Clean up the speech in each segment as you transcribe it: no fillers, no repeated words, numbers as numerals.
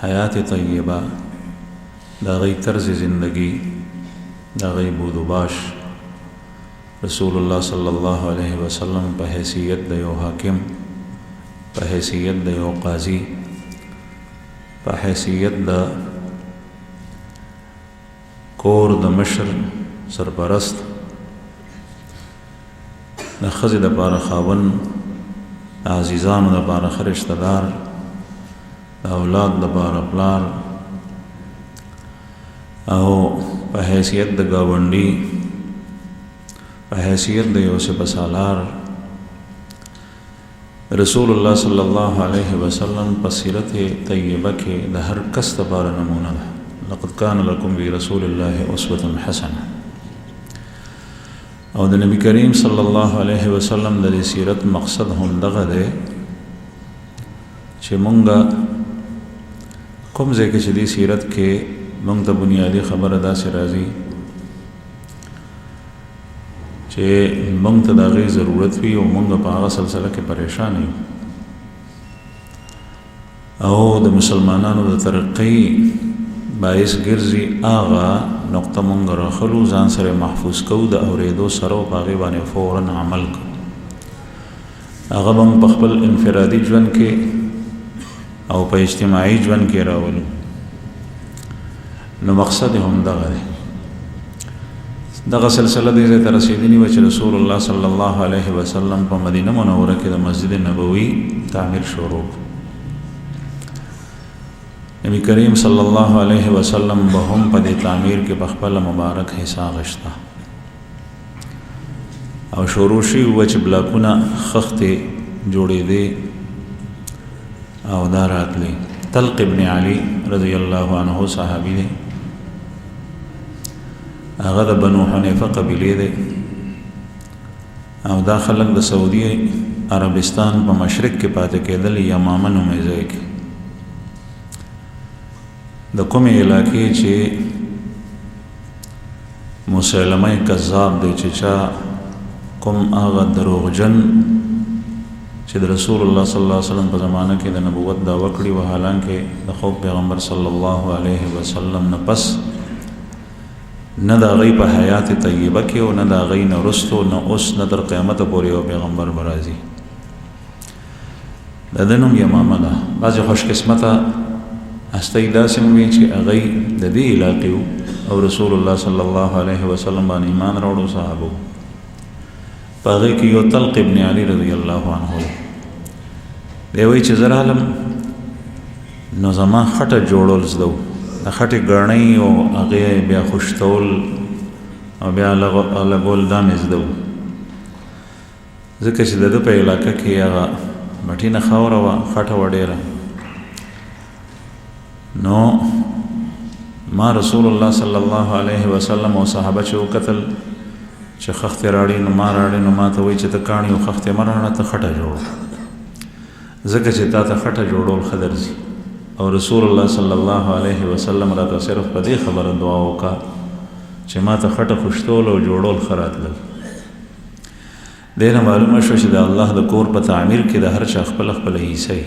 حیات طیبہ دا غی طرز زندگی دا غی بود و باش رسول اللہ صلی اللہ علیہ وسلم په حیثیت د یو حاکم، په حیثیت د یو قاضی، په حیثیت د کور د مشر سرپرست، د ښځې دپاره خاوند، د عزیزانو دپاره ښه رشته دار، د اولاد دپاره پلار، او په حیثیت د ګاونډي، په حیثیت د یو سپه سالار رسول الله صلی الله علیه وسلم په سیرت طیبه کې د هر کس دپاره نمونه ده. لقد کان لکم فی رسول الله اسوة حسنه. او د نبی کریم صلی الله علیه وسلم د دې سیرت مقصد هم دغه دی چې مونږه کوم ځای کې چې دې سیرت کې مونږ ته بنیادي خبره داسې راځي چې مونږ ته د هغې ضرورت وي او مونږ په هغه سلسله کې پریشان یو او د مسلمانانو د ترقۍ باعث ګرځي هغه نقطه مونږ راخلو، ځان سره محفوظ کوو، د اورېدو سره او په هغې باندې فوراً عمل کوو. هغه به په خپل انفرادي ژوند کې او په اجتماعي ژوند کې راولو. نو مقصد هم دغه دی. دغه سلسله دې ځای ته رسېدلې وه چې رسول الله صلی الله علیه وسلم په مدینه منوره کې د مسجد نبوي تعمیر شروع. نبی کریم صلی الله علیه وسلم به هم په دې تعمیر کې په خپله مبارک حصه اخیسته او شروع شوي وه چې بلاکونه خښتې جوړېدې او دا راتلې. طلق ابن علي رضی الله عنه صحابي دی، هغه د بنو حنیفه قبیلې دی او دا خلک د سعودي عربستان په مشرق کې پاتې کېدل، یمامه نومې ځای کې. د کومې علاقې چې مسلمه کذاب دی چې چا کوم هغه دروغجن چې د رسول الله صلی الله علیه وسلم په زمانه کې د نبوت دعوه کړې وه، حالانکه د خوب پیغمبر صلی الله علیه وسلم نه پس نه د هغوی په حیات طیبه کې او نه د هغوی نه وروستو نه اوس نه تر قیامته پورې یو پیغمبر به راځي. د ده نوم یمامه ده. بعضې خوش قسمته هستۍ داسې هم وي چې هغوی د دې علاقې وو او رسول الله صلی الله علیه وسلم باندې ایمان راوړو صحابو. په هغې کې یو طلق ابن علي رضی الله عنه دی وایي چې زه رالم نو زما خټه جوړول زده وو، د خټې ګرڼۍ او هغې بیا خوشتول او بیا لګول دا مې زده وو، ځکه چې د ده په علاقه کې هغه مټینه خاوره وه، خټه وه ډېره. نو ما رسول الله صلی الله علیه وسلم او صحابه چې وکتل چې خښتې راړي نو ما راړي، نو ما ته وایي چې ته کاڼي او خښتې مه راړه، ته خټه جوړه، ځکه چې تا ته خټه جوړول ښه درځي. او رسول الله صلی الله علیه وسلم راته صرف په دې خبره دعا وکړه چې ما ته خټه خوشتول او جوړول ښه راتلل. دې نه معلومه شوه چې د الله د کور په تعمیر کې د هر چا خپله خپله حصه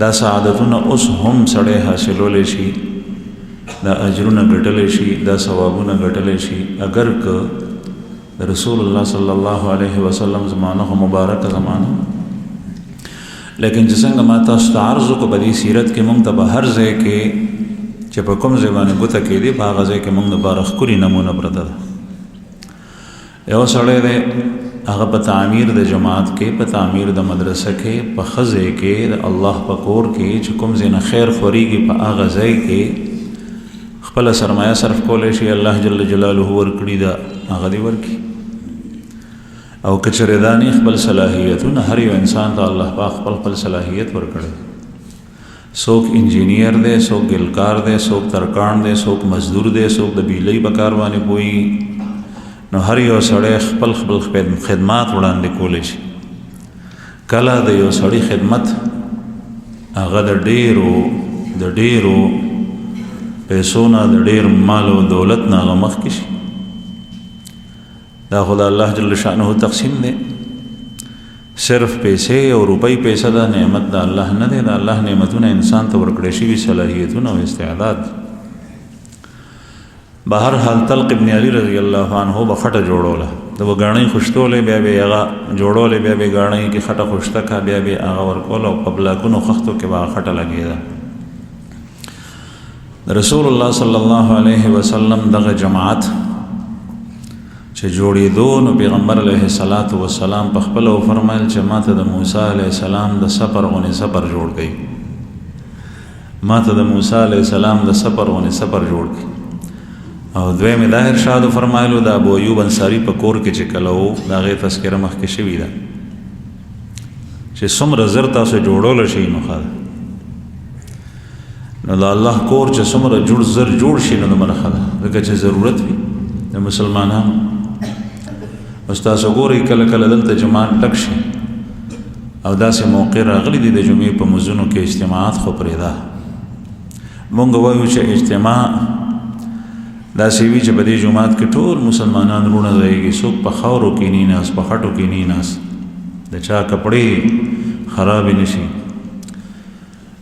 دا سعادتونه اوس هم سړی حاصلولی شي، دا اجرونه ګټلی شي، دا ثوابونه ګټلی شي، اگر که د رسول الله صلی الله علیه وسلم زمانه خو مبارکه زمانه. لیکن چې څنګه ما تاسو ته عرض وکړو په دې سیرت کې مونږ ته به هر ځای کې چې په کوم ځای باندې ګوته کېدې په هغه ځای کې مونږ دپاره ښکلې نمونه پرته ده. یو سړی دی هغه په تعمیر د جماعت کې، په تعمیر د مدرسه کې، په ښه ځای کې د الله په کور کې چې کوم ځای نه خیر خورېږي په هغه ځای کې خپله سرمایه صرف کولی شي، الله جل جلاله ورکړي ده هغه دې ورکړي. او که چېرې دا نه خپل صلاحیتونه، هر یو انسان ته الله پاک خپل خپل صلاحیت ورکړی، څوک انجینیر دی، څوک ګلکار دی، څوک ترکاڼ دی، څوک مزدور دی، څوک د بیلۍ په کار باندې پوهېږي. نو هر یو سړی خپل خپل خدمات وړاندې کولی شي. کله د یو سړي خدمت هغه د ډېرو پیسو نه، د ډېر مال او دولت نه هغه مخکې شي. دا خو د الله جل شانه تقسیم دی صرف پیسې او روپۍ پیسه دا نعمت د الله نه دی. د الله نعمتونه انسان ته ورکړی شوي صلاحیتونه او استعداد. بهر حال طلق ابن علی رضی الله عنه به خټه جوړوله، د وګاڼۍ خوشتولې، بیا به هغه جوړولې، بیا به ګاڼۍ کې خټه خوشته کا، بیا به هغه ورکول او په بلاکونو خښتو کې به خټه لګېده. رسول الله صلی الله علیه وسلم دغه جماعت چې جوړېدو نو پیغمبر علیه السلام په خپل فرمایل چې ماته د موسی علیه السلام د سفر غونې سفر جوړ کړي، ماته د موسی علیه السلام د سفر غونې سفر جوړ کړي. او دویم دا ارشاد فرمایلو د ابو ایوب انصاری په کور کې چې کله وو د هغې تذکره مخکې شوې ده چې څومره زر تاسو جوړولی شئ نو ښه ده، نو د الله کور چې څومره زر جوړ شي نو دومره ښه ده، ځکه چې ضرورت وي د مسلمانانو. اوس تاسو ګورئ کله کله دلته جماعت ډک شي او داسې موقع راغلی دي د جمعې په مزونو کې اجتماعات خو پرېږده. مونږ وایو چې اجتماع داسې وي چې په دې جماعت کې ټول مسلمانان رونه ځایږي، څوک په خاورو کې نه ناست، په خټو کې نه ناست، د چا کپړې خرابې نه شي.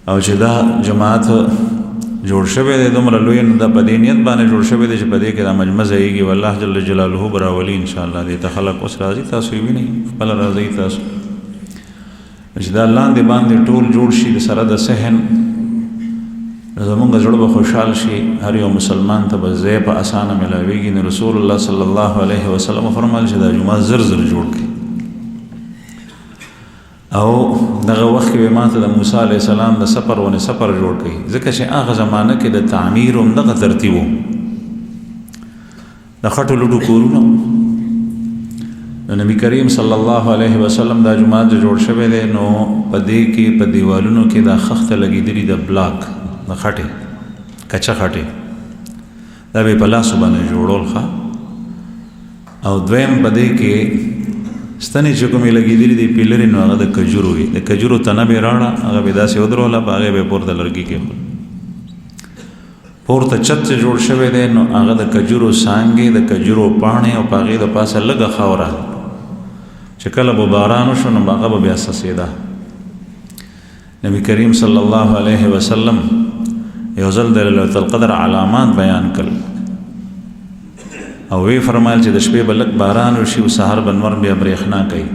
او چې دا جماعت جوړ شوی دی دومره لوی، نو دا په دې نیت باندې جوړ شوی دی چې په دې کې دا مجمع ځایږي. والله جل جلاله به راولي انشاءالله. دې ته خلک اوس راځي، تاسو یې وینئ، خپله راځئ تاسو. چې دا لاندې باندې ټول جوړ شي سره د صحن، زمونږ زړه به خوشحال شي، هر یو مسلمان ته به ځای په اسانه ملاویږي. نو رسول الله صلی الله علیه وسلم فرمایل چې دا جمعه زر زر جوړ کړي. او دغه وخت کې ماته د موسی علیه السلام د سفر ونه سفر جوړ کړي، ځکه چې هغه زمانه کې د تعمیر هم دغه ترتیب و، د خټو لوډو کورونه. نو نبی کریم صلی الله علیه وسلم دا جمعه جوړ شوی دی، نو په دې کې په دیوالونو کې دا خښته لګېدلي د بلاک د خټې، کچه خټې، دا به په لاسو باندې جوړول ښه. او دویم په دې کې ستنې چې کومې لګېدلې دي پیلرې، نو هغه د کجورو وي، د کجورو تنه به یې راوړه، هغه به داسې ودروله، په هغې به یې پورته لرګي کېښول. پورته چت چې جوړ شوی دی نو هغه د کجورو څانګې، د کجورو پاڼې، او په هغې د پاسه لږه خاوره، چې کله به باران وشو نو هغه به بیا څڅېده. نبی کریم صلی الله علیه وسلم یو ځل د لیلة القدر علامات بیان کړل او وی فرمایل چې د شپې به لږ باران وشي او سهار به نور بیا برېښنا کوي.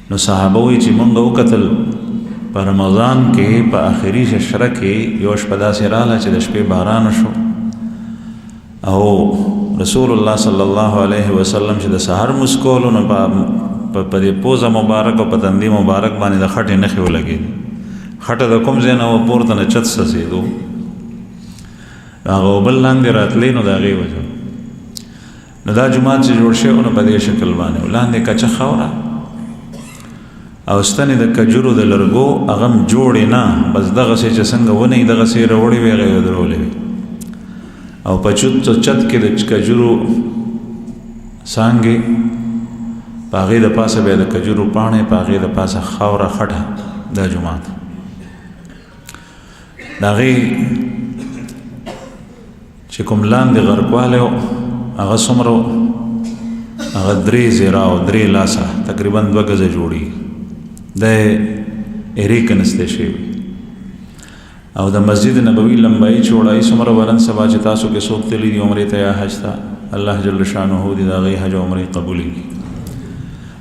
نو صحابه وایي چې مونږ وکتل په رمضان کې په آخري ششره کې یو شپه داسې راغله چې د شپې باران وشو او رسول الله صلی الله علیه وسلم چې د سهار لمونځ کولو نو په دې پوزه مبارک او په تندي مبارک باندې د خټې نښې ولګېدې. خټه د کوم ځای نه وه پورته نه چت څڅېدو، هغه اوبه لاندې راتلې، نو د هغې وجه. نو دا جومات چې جوړ شوی نو په دې شکل باندې لاندې کچه خاوره او ستنې د کجورو د لرګو، هغه هم جوړې نه، بس دغسې چې څنګه ونې یې دغسې یې راوړې وې هغه یې ودرولې وې. او په چت کې د کجورو څانګې، په هغې د پاسه بیا د کجورو پاڼې، په هغې د پاسه خاوره خټه. دا جومات د هغې چې کوم لاندې غرقوالی و هغه څومره هغه 3 زیرا او 3 لاسه تقریبا 2 ګزه جوړي، د ایرې کنسته شوی. او د مسجد نبوي لمبایي چوړایي څومره ورن سبا چې تاسو کې څوک تللي دي عمرې ته یا حج ته، الله جل شانه دې د هغې حج او عمرې قبولې کړي.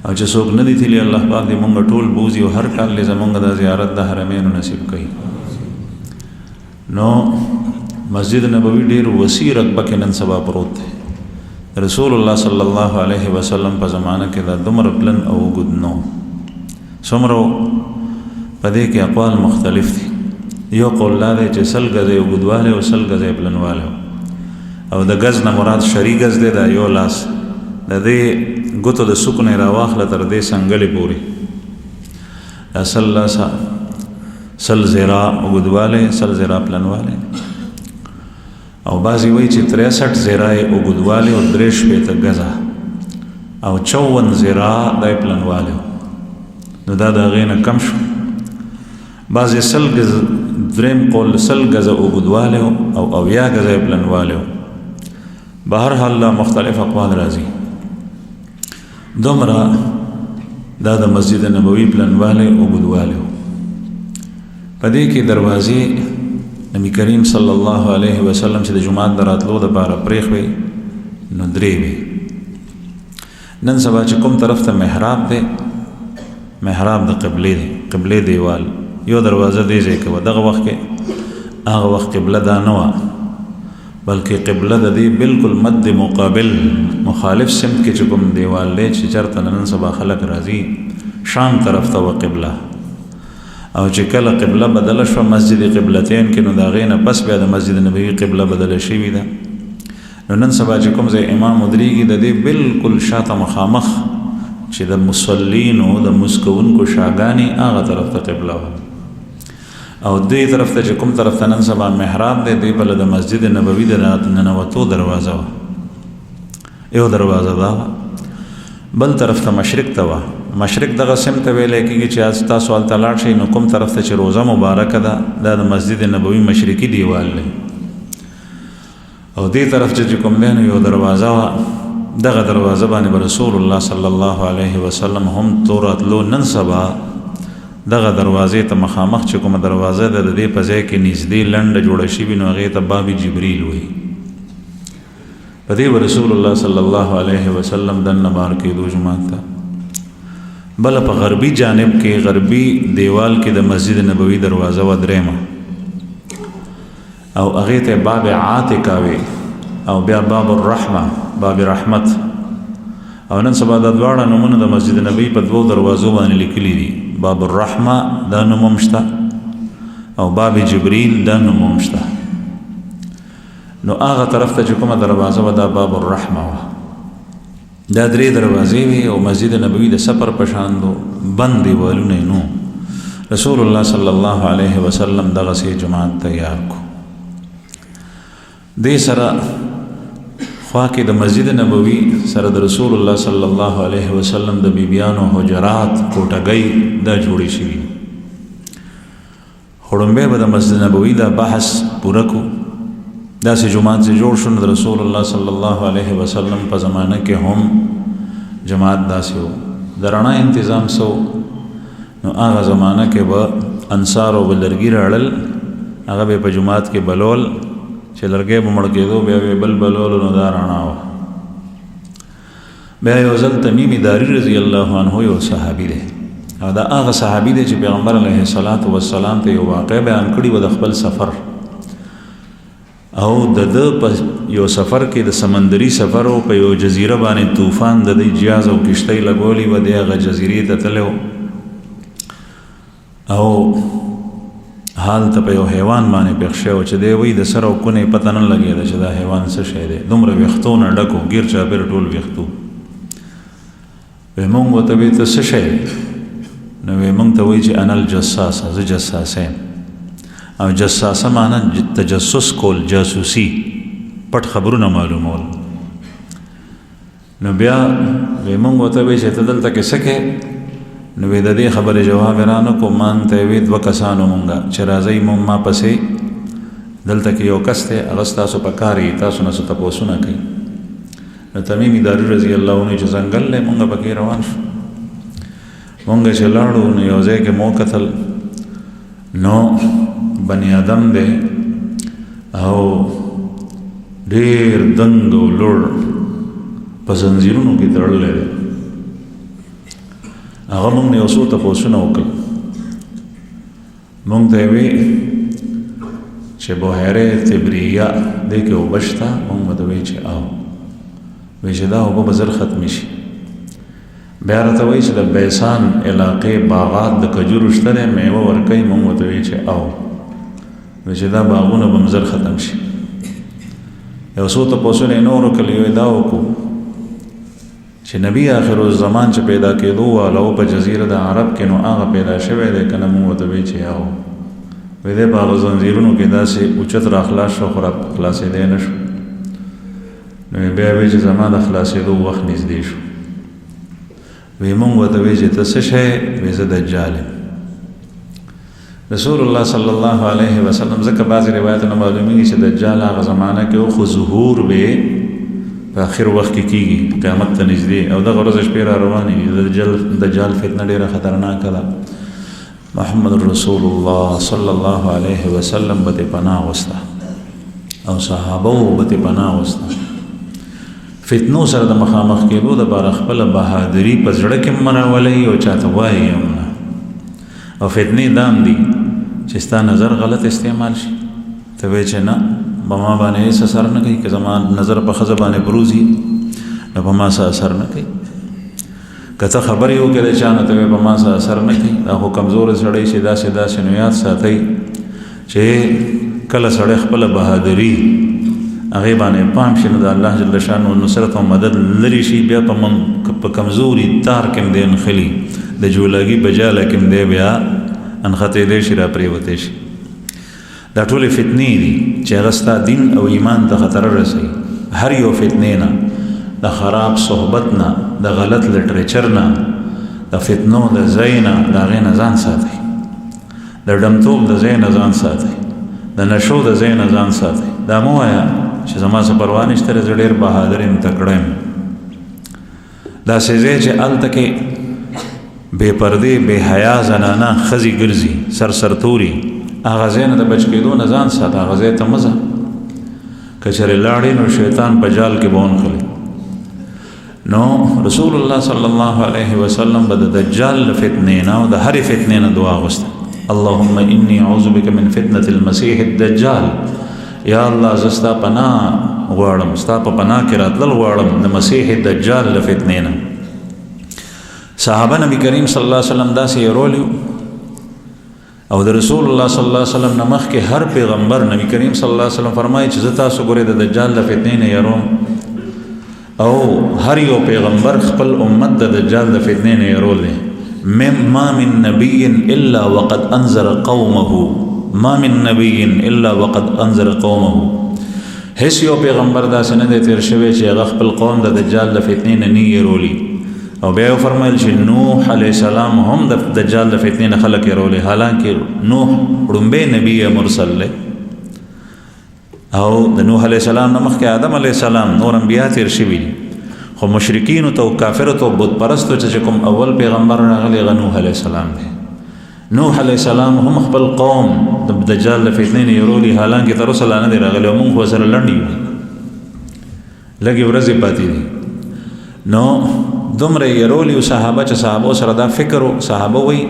او چې څوک نه دي تللي الله پاک دې مونږ ټول بوځي او هر کال دې زمونږ د زیارت د حرمینو نصیب کړي. نو مسجد نبوي ډېر وسیع رقبه کې نن سبا پروت دی. رسول الله صلی الله علیه وسلم په زمانه کې دا دومره پلن او اوږد نو. څومره په دې کې اقوال مختلف دي. یو قول دا دی چې 100 ګزه اوږدوالی او 100 ګزه پلنوالی، او د ګز نه مراد شري ګز دی، دا یو لاس د دې ګوتو د سوک نه راواخله تر دې څنګلې پورې، دا 100 زیرا اوږدوالی، 100 زیرا پلنوالی. او بعضی وایي چې 63 زیرا یې اوږدوالی او 63 ګزه او 54 زیرا دا یې پلنوالی، نو دا د هغې نه کم شو. بعضې 100 ګزه، دریم قول 100 ګزه اوږدوالی او 80 ګزه یې پلنوالی. بهرحال مختلف اقوال راځي. دومره دا د مسجد نبوي پلنواله او بدواله. په دې کې دروازې نبی کریم صلی الله علیه وسلم چې د جمعات دراتلو د پاره پرېخوي نو درې وي. نن سبا چې کوم طرف ته محراب دی، محراب د قبلې دی، قبلې دیوال یو دروازه دی ځای کې. دغه وخت کې هغه وخت قبله دا نه وه، بلکې قبله د دې بالکل مد مقابل مخالف سمت کې چې کوم دیوال دی چې چېرته نن سبا خلک راځي شام طرف ته وه قبله. او چې کله قبله بدله شوه مسجد قبلتین کې، نو د هغې نه پس بیا د مسجد نبوي قبله بدله شوې ده. نو نن سبا چې کوم ځای امام ودرېږي د دې بالکل شاته مخامخ چې د مصلینو د مونځ کوونکو شاګانې هغه طرف ته قبله وه، او دې طرف ته چې کوم طرف ته نن سبا محراب دی دې بله د مسجد نبوي د ننوتو دروازه وه. یو دروازه دا وه، بل طرف ته مشرق ته وه. مشرق دغه سمت ته ویلی کېږي چې تاسو هلته لاړ شئ نو کوم طرف ته چې روزه مبارکه ده دا د مسجد نبوي مشرقي دیوال دی، او دې طرف چې کوم دی نو یو دروازه وه. دغه دروازه باندې به رسول الله صلی الله علیه وسلم هم توراتلو. نن سبا دغه دروازې ته مخامخ چې کومه دروازه ده د دې په ځای کې نږدې لنډه جوړه شوي نو هغې ته باب جبریل وایي. په دې به رسول الله صلی الله علیه وسلم دننه بار کېدو جومات ته. بله په غربي جانب کې غربي دیوال کې د مسجد نبوي دروازه وه درېمه، او هغې ته باب عاتقه وي، او بیا باب الرحمه، باب رحمت. او نن سبا دا دواړه نومونه د مسجد نبوي په دوو دروازو باندې لیکلي دي. باب الرحمه دا نوم هم شته، او باب جبریل دا نوم هم شته. نو هغه طرف ته چې کومه دروازه وه دا باب الرحمه وه. دا درې دروازې وي او مسجد نبوي د سفر په شان بند دیوالونه نو. رسول الله صلی الله علیه وسلم دغسې جماعت تیار کو. دې سره خوا کې د مسجد نبوي سره د رسول الله صلی الله علیه وسلم د بیبیانو حجرات کوټګۍ دا جوړې شوي. خړومبی به د مسجد نبوي دا بحث پوره کو. داسې جماعت چې جوړ شو نو د رسول الله صلی الله علیه وسلم په زمانه کې هم جماعت داسې و. د رڼا انتظام سو نو هغه زمانه کې به انصار او لرګي راړل، هغه به په جماعت کې بلول چې لرګی به مړ کېدو بیا به بل بلولو نو دا رڼا وه. بیا یو ځل تمیم داري رضی الله عنه یو صحابي دی، او دا هغه صحابي دی چې پیغمبر علیه الصلاة والسلام ته یو واقع بیان کړي و د خپل سفر، او د ده په یو سفر کې د سمندري سفر او په یو جزیره باندې طوفان د دې جهاز او کشتۍ لګولې وه. د هغه جزیرې ته تللی او هلته په یو حیوان باندې پېښ شوی و چې دی وایي د سر او کونې پته نه لګېده چې دا حیوان څه شی دی. دومره ویښتو نه ډک و، ګیر چاپېره ټول ویښتو. وی مونږ ورته وایي ته څه شی؟ نو وی مونږ ته وایي چې انا الجساسه، زه جساسه یم. او جساسه معنی تجسس کول، جاسوسي، پټ خبرونه معلومول. نو بیا وی مونږ ورته وایي چې ته دلته کې څه کوې؟ نو وی د دې خبرې جواب یې رانه کو. ما ته وی دوه کسانو مونږه چې راځئ ما پسې دلته کې یو کس دی، هغه ستاسو په کار یې، تاسو نه څه تپوسونه کوي. نو تمیم داري رضی الله عنه چې ځنګل دی مونږ پکې روان شو. مونږ چې لاړو نو یو ځای کې مو کتل نو بنی آدم دی او ډېر دنګ او لوړ په زنځیرونو کې تړلی دی. هغه مونږ نه یو څو تپوسونه وکړل. مونږ ته یې وی چې بحیره تبریه دی کې اوبه شته؟ مونږ ورته وی چې او. وی چې دا اوبه به زر ختمې شي. بیا راته وایي چې د بیسان علاقې باغات د کجورو شته دی، میوه ورکوي؟ مونږ ورته وی چې او. وی چې دا باغونه به زر ختم شي. یو څو تپوسونه یې نور وکړل. یو یې دا وکړو چې نبی آخر الزمان چې پیدا کېدو والا و په جزیره د عرب کې نو هغه پیدا شوی دی که نه؟ مونږ ورته وی چې او. وی دی په هغه زنځیرونو کې داسې اوچت را خلاص شو خو را خلاصېدی نه شو. نو بیا وی چې زما د خلاصېدو وخت نږدې شو. وی مونږ ورته وی چې ته څه شی؟ وی زه دجال یم. رسول الله صلی الله علیه وسلم ځکه بعضې روایتونه معلومیږي چې دجال هغه زمانه کې خو ظهور به په آخر وخت کې کېږي، قیامت ته نږدې، او دغه ورځ شپې را روانې دي. دجال فتنه ډېره خطرناکه ده. محمد رسول الله صلی الله علیه وسلم به پناه وسته او صحابه به پناه وسته. فتنو سره د مخامخ کېدو دپاره خپله بهادري په زړه کې منولی او چاته وایي هم نه. او فتنې دام دي چې ستا نظر غلط استعمال شي، ته وایې چې نه په ما باندې هېڅ اثر نه کوي، که زما نظر په ښځه باندې بروزي نو په ما څه اثر نه کوي. که ته خبرې وکړې د چا نه ته وایې په ما څه اثر نه کوي. دا خو کمزوری سړی چې داسې نو یاد ساتئ چې کله سړی خپله بهادري هغې باندې پام شي نو د الله جل شانو نصرت او مدد لرې شي. بیا په کمزوري تار کې هم دی نښلي، د جولاګي په جاله کې هم دی بیا انښتېدی شي، را پرېوتی شي. دا ټولې فتنې دي چې هغه ستا دین او ایمان ته خطر رسوي. هر یو فتنې نه، د خراب صحبت نه، د غلط لټریچر نه، د فتنو د ځای نه، د هغې نه ځان ساتئ. د ډمتوب د ځای نه ځان ساتئ، د نشو د ځای نه ځان ساتئ. دا مو وایه چې زما څه پروا نشته، زه ډېر بهادر یم، تکړه یم. داسې ځای چې هلته کې بې پردې بې حیا زنانه ښځې ګرځي سرتوري، هغه ځای نه د بچ کېدو نه ځان ساته، هغه ځای ته مه ځه. که چېرې لاړې نو شیطان په جال کې به ونښلي. نو رسول الله صلی الله علیه وسلم به د دجال له فتنې نه او د هرې فتنې نه دعا غوښته. اللهم انی اعوذ بک من فتنة المسیح الدجال. یا الله زه ستا پناه غواړم، ستا په پناه کې راتلل غواړم د مسیح دجال له فتنې نه. صحابه نبی کریم صلی الله علیه وسلم داسې یرولی او د رسول الله صلی الله علیه وسلم نه مخکې هر پیغمبر نبی کریم صلی الله علیه وسلم فرمایي چې زه تاسو ګورئ د دجال له فتنې نه یروم، او هر یو پیغمبر خپل امت د دجال د فتنې نه یرول دی. ما من نبی الا وقد انذر قومه، ما من نبی الا وقد انذر قومه. هیڅ یو پیغمبر داسې نه دی تیر شوی چې هغه خپل قوم د دجال د فتنې نه نه یرولی. او بیا فرمایل چې نوح علیه السلام هم د دجال د فتنې نه خلک یرولی، حالانکه نوح وړومبی نبی مرسل دی، او د نوح علیه السلام نه مخکې آدم علیه السلام نور انبیا تیر شوي دي. خو مشرکینو ته او کافرو ته او بت پرستو چې کوم اول پیغمبر راغلی هغه نوح علیه السلام دی. نوح علیه السلام هم خپل قوم د دجال د فتنې نه یرولی، حالانکه تر اوسه لا نه دی راغلی او موږ ورسره لنډ یو، لږې ورځې پاتې دي. نو دومره یرولی صحابه چې صحابو سره دا فکر و، صحابه وایي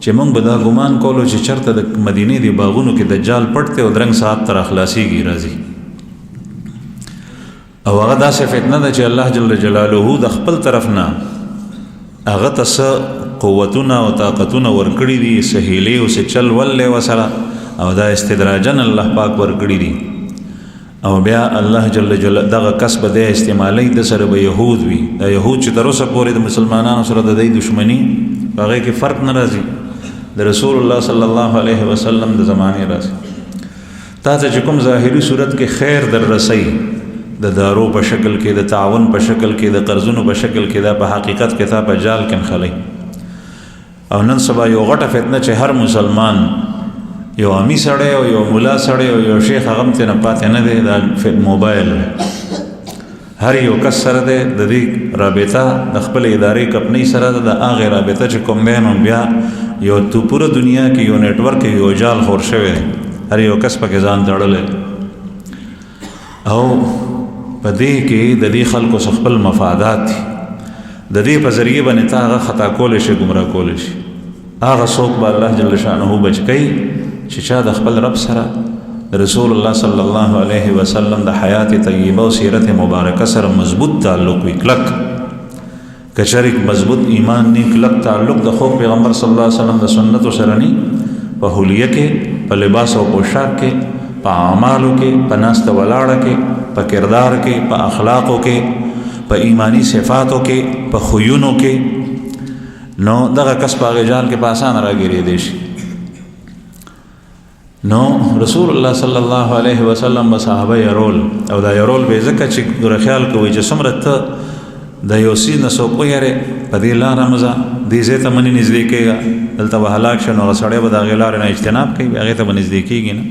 چې موږ به دا ګمان کولو چې چېرته د مدینې د باغونو کې دجال پټ دی او درنګ ساعت ته راخلاصېږي راځي. او هغه داسې فتنه ده چې الله جل جلاله د خپل طرف نه هغه ته څه قوتونه او طاقتونه ورکړي دي، څه هیلې او څه چل ول ورسره، او دا استدراجن الله پاک ورکړي دي. او بیا الله جل جلاله دغه کسب دی استعمالی، د سره به یهود وي. دا یهود چې تر اوسه پورې د مسلمانانو سره د دې دشمني هغې کې فرق نه راځي، د رسول الله صلی الله علیه وسلم د زمانې راځي. تا ته چې کوم ظاهري صورت کې خیر در رسي، د دارو په شکل کې، د تعاون په شکل کې، د قرضونو په شکل کې، دا په حقیقت کې تا په جال کې نښلی. او نن سبا یو غټه فتنه چې هر مسلمان یو امی سړی او یو مولا سړی او یو شیخ هغه هم ترې نه پاتې نه دی، دا موبایل هر یو کس سره دی، د دې رابطه د خپل ادارې کمپنۍ سره ده، د هغې رابطه چې کوم دی نو بیا یو تو پوره دنیا کې یو نیټورک یو جال خور شوی دی، هر یو کس پکې ځان تړلی. او په دې کې د دې خلکو څخه خپل مفادات دي، د دې په ذریعه باندې تا هغه خطا کولی شي، ګمراه کولی شي. هغه څوک به الله جل شانه بچ کوي چې چا د خپل رب سره رسول الله صلی الله علیه وسلم د حیات طیبه او سیرت مبارکه سره مضبوط تعلق وي، کلک. که چېرې مضبوط ایمان نه، کلک تعلق د خو پیغمبر صلی الله علیه وسلم د سنتو سره نه، په حلیه کې، په لباس او پوشاک کې، په اعمالو کې، په ناسته ولاړه کې، په کردار کې، په اخلاقو کې، په ایمانی صفاتو کې، په خویونو کې، نو دغه کس په هغې جال کې په اسانه راګیرېدی شي. نو رسول الله صلی الله علیه وسلم به صحابه یرول، او دا یرول به ځکه چې ګوره خیال کوئ چې څومره ته د یو څیز نه څوک ویرې په دې لاره مه ځه، دې ځای ته منې نږدې کېږه، دلته به هلاک شي، نو هغه سړی به د هغې لارې نه اجتناب کوي، هغې ته به نږدې کېږي نه.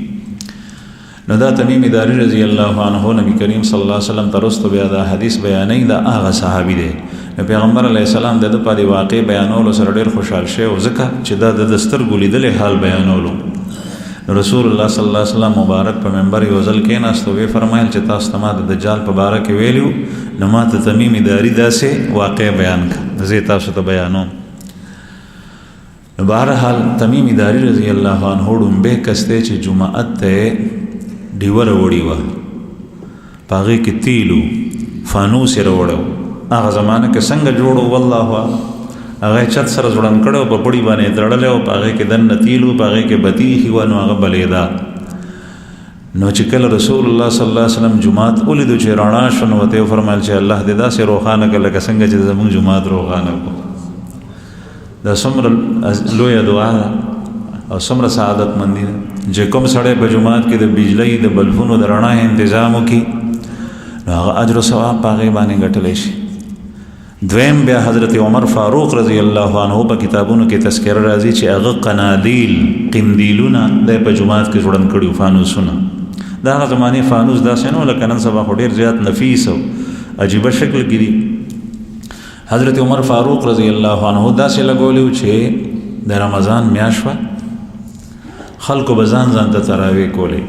نو دا تمیم داری رضی الله عنه نبی کریم صلی الله علیه وسلم ترستو بیا دا حدیث بیانې دا هغه صحابي دی. نو پیغمبر علیه السلام د په دې واقع بیانولو سره ډېر خوشحال شو او ځکه چې دا د سترګو لیدلې حال بیانولو. رسول الله صلی الله علیه وسلم مبارک په منبر یو ځل کېناست او فرمایل چې تاسو ته ما د دجال په باره کې ویلو، نو ما ته تمیم داری داسې واقع بیان کړه، زه تاسو ته بیانوم. نو بهرحال تمیم داری رضی الله عنه ډومبه کسته چې جمعات ته ډیوه راوړې وه، په هغې کې تیلو فانوس یې راوړی و. هغه زمانه کې څنګه جوړ و والله اعلم، هغه چت سره ځوړند کړی و، په پړي باندې تړلی و، په هغې کې دننه تیل و، په هغې کې بتي ایښي وه، نو هغه بلېده. نو چې کله رسول الله صلی الله علیه وسلم جمعات ولیدو چې رڼا شو، نو ورته یې وفرمیل چې الله دې داسې روښانه کړه لکه څنګه چې زموږ جمعات روښانه کړو. دا څومره لویه دعا ده او څومره سعادت مندي ده چې کوم سړی په جمعات کې د بجلۍ د بلفونو د رڼا انتظام وکړي، نو هغه اجر او ثواب په هغې باندې ګټلی شي. دویم بیا حضرت عمر فاروق رضی الله عنه په کتابونو کې تذکره راځي چې هغه قنادیل قندیلونه د په جمعات کې جوړن کړي فانوسونه. دا هغه زمانې فانوس داسې نه و لکه نن سبا، خو ډېر زیات نفیس او عجیبه شکل کې دي. حضرت عمر فاروق رضی الله عنه داسې لګولی و چې د رمضان میاشت وه، خلکو به ځان ته تراویح کولی،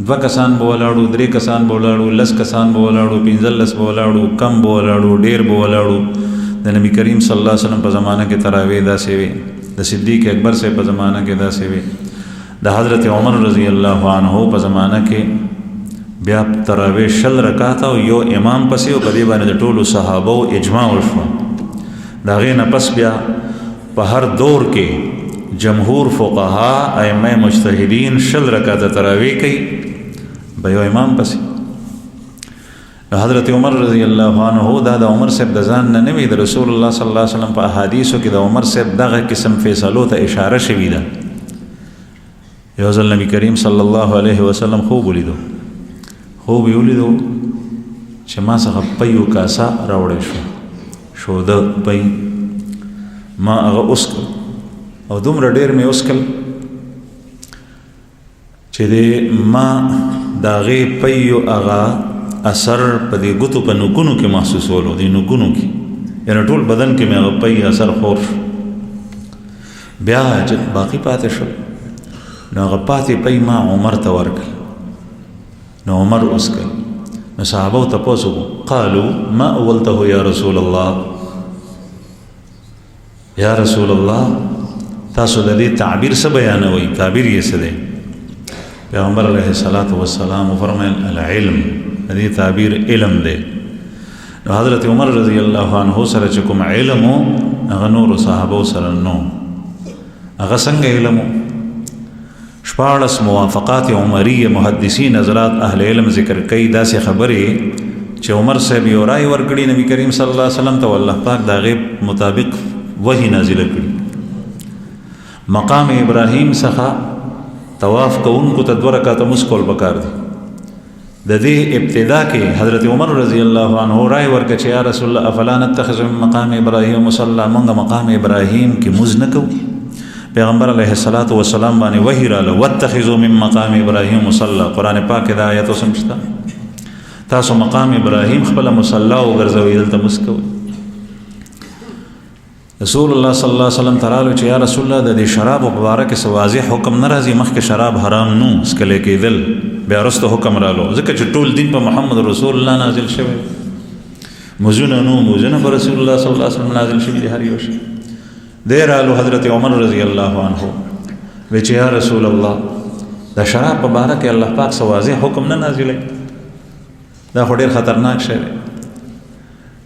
2 کسان به ولاړو، 3 کسان به ولاړو، 10 کسان به ولاړو، 15 به ولاړو، کم به ولاړو، ډېر به ولاړو. د نبی کریم صلی الله علیه وسلم په زمانه کې تراویح داسې وي، د صدیق اکبر صاحب په زمانه کې داسې وي، د حضرت عمر رضی الله عنه په زمانه کې بیا تراویح 10 رکعاته او یو امام پسې، او په دې باندې د ټولو صحابو اجماع وشوه. د هغې نه پس بیا په هر دور کې جمهور فقها ائمه مجتهدین 10 رکعاته تراویح کوي به یو امام پسې. حضرت عمر رضی الله عنه دا د عمر صاحب د ځان نه نوي، د رسول الله صلی الله علیه وسلم په احادیثو کې د عمر صاحب دغه قسم فیصلو ته اشاره شوې ده. یو ځل نبی کریم صلی الله علیه وسلم خوب ولیدو یې ولیدو چې ما څخه پیو کاسه راوړی شوده پی، ما هغه اوسکل او دومره ډېر مې اوسکل چې د ما د هغې پیو هغه اثر په دې ګوتو په نوکونو کې محسوسولو، دې نوکونو کې، یعنې ټول بدن کې مې هغه پی اثر خور شو. بیا چې باقي پاتې شو، نو هغه پاتې پی ما عمر ته ورکړ، نو عمر اوسکل. نو صحابو تپوس وکړو، قالو ما اولته یا رسول الله، یا رسول الله تاسو د دې تعبیر څه بیانوئ، تعبیر یې څه دی؟ پیغمبر علیه الصلاۃ والسلام وفرمایل العلم، د دې تعبیر علم دی. نو حضرت عمر رضی الله عنه سره چې کوم علم و، هغه نورو صحابو سره نو. هغه څنګه علم و؟ 14 موافقات عمریه محدثین حضرات اهل علم ذکر کوي داسې خبرې چې عمر صاحب یو رای ورکړي نبی کریم صلی الله علیه وسلم ته، والله پاک د هغې مطابق وحی نازله کړي. مقام ابراهیم څخه طواف کوونکو ته 2 رکعاته مونځ کول پکار دي. د دې ابتدا کې حضرت عمر رضی الله عنه رای ورکړه چې یا رسول الله افلا نتخذ من مقام ابراهیم مصلی، مونږ مقام ابراهیم کې مونځ نه کوو. پیغمبر علیه الصلاۃ والسلام باندې وحی راله، واتخذوا من مقام ابراهیم مصلی، قرآن پاک دا آیت اوس هم شته، تاسو مقام ابراهیم خپله مصلی وګرځوئ، دلته مونځ کوئ. رسول الله صلی الله علیه وسلم ترالو چې یا رسول الله د دې شراب په باره کې څه واضح حکم نه راځي، مخکې شراب حرام نو څکلی کېدل، بیا وروسته حکم رالو، ځکه چې ټول دین په محمد رسول الله نازل شوی، مونځونه نو مونځونه په رسول الله صلی الله علیه وسلم نازل شوي دي هر یو شی. دی رالو حضرت عمر رضی الله عنه وی چې یا رسول الله د شراب په باره کې الله پاک څه واضح حکم نه نازلوي، دا خو ډېر خطرناک شی دی.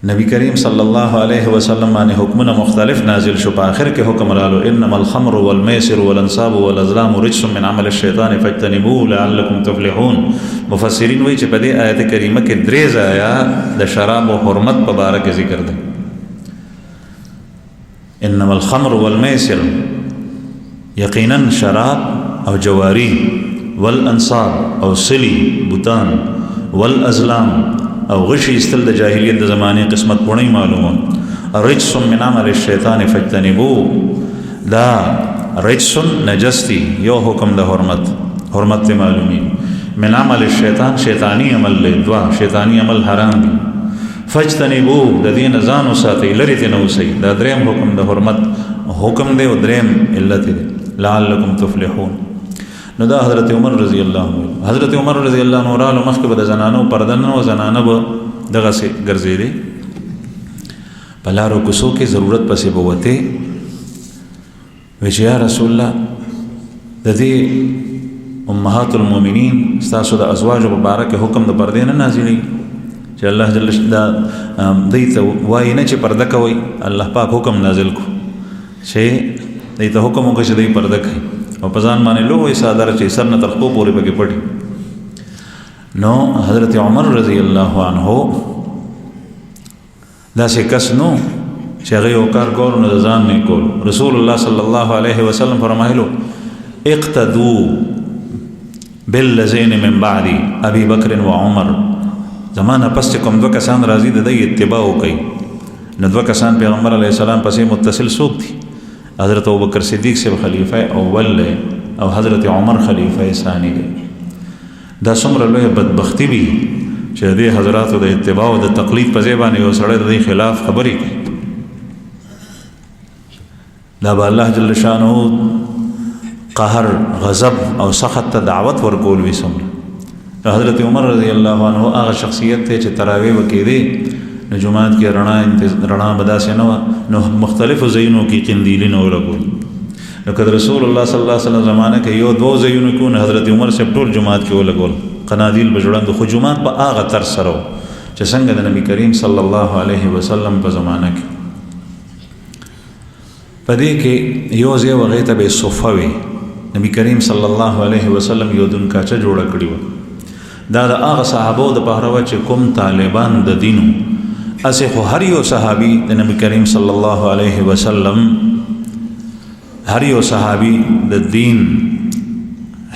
نبی کریم صلی الله علیه وسلم باندې حکمونه مختلف نازل شو، په آخر کې حکم رالو انما الخمر والمیسر والانصاب والازلام رجس من عمل الشیطان فاجتنبوه لعلکم تفلحون. مفسرین وایي چې په دې آیت کریمه کې 3 ځایه د شراب او حرمت په باره کې ذکر دی. انما الخمر والمیسر، یقینا شراب او جواری، والانصاب او سلی بوتان، والازلام او غشی استل د جاهلیت د زمانه قسمت پونی معلومون. رجس من عمل الشیطان فاجتنبوه، دا رجس نجستی، یو حکم د حرمت ته معلومی. من عمل الشیطان شیطانی عمل له دوا شیطانی عمل حرام دي فاجتنبوه د دې نه ځان وساتئ لرې ترې نه اوسئ دا دریم حکم د حرمت حکم دی او دریم علت دی لعلکم تفلحون. نو دا حضرت عمر رضی الله عنه حضرت عمر رضی الله عنه رالو مخکې به د زنانو پرده نه و زنانه به دغسې ګرځېدې په لارو کوڅو کې ضرورت پسې به وتې وی چې یا رسول الله د دې امهات المؤمنین ستاسو د ازواجو په باره کې حکم د پردې نه نازلېږي چې الله جل دا دوی ته وایي نه چې پرده کوئ الله پاک حکم نازل کو چې دوی ته حکم وکړي چې دوی پرده کوي او په ځان باندې لوی څادر چې سر نه تر خپو پورې پکې پټي. نو حضرت عمر رضی الله عنه داسې کس نو چې هغه یو کار کول نو د ځان نه کول. رسول الله صلی الله علیه وسلم فرمایلو اقتدوا بالذین من بعدی ابي بکر و عمر زمانه پس چې کوم دوه کسان راځي د دې اتباع وکړي. نو دوه کسان پیغمبر علیه السلام پسې متصل څوک دي؟ حضرت ابوبکر صدیق صاحب خلیفہ اول دی او حضرت عمر خلیفہ ثانی دی. دا څومره لویه بدبختی وي چې د دې حضراتو د اتباع او د تقلید په ځای باندې یو سړی د دې خلاف خبرې کوي. دا به الله جل شانه قهر غضب او سخط ته دعوت ورکول وي. څومره حضرت عمر رضی الله عنه هغه شخصیت ته چې تراویح وکړي نو جماعت کې رڼا به داسې نه وه نو مختلفو ځایونو کې قندیلونه ولګول. نو که د رسول الله صلی الله علیه وسلم زمانه کې یو دوه ځایونو کې نو حضرت عمر صاحب ټول جماعت کې ولګول قنادیل به جوړند خو جماعت په هغه طرز سره و چې څنګه د نبی کریم صلی الله علیه وسلم په زمانه کې. په دې کې یو ځای هغې ته به صفه وي نبی کریم صلی الله علیه وسلم یو دونکاچه جوړه کړې وه. دا د هغه صحابو د پاره وه چې کوم طالبان د دینو اسې خو هر یو صحابي د نبی کریم صلی الله علیه وسلم هر یو صحابي د دین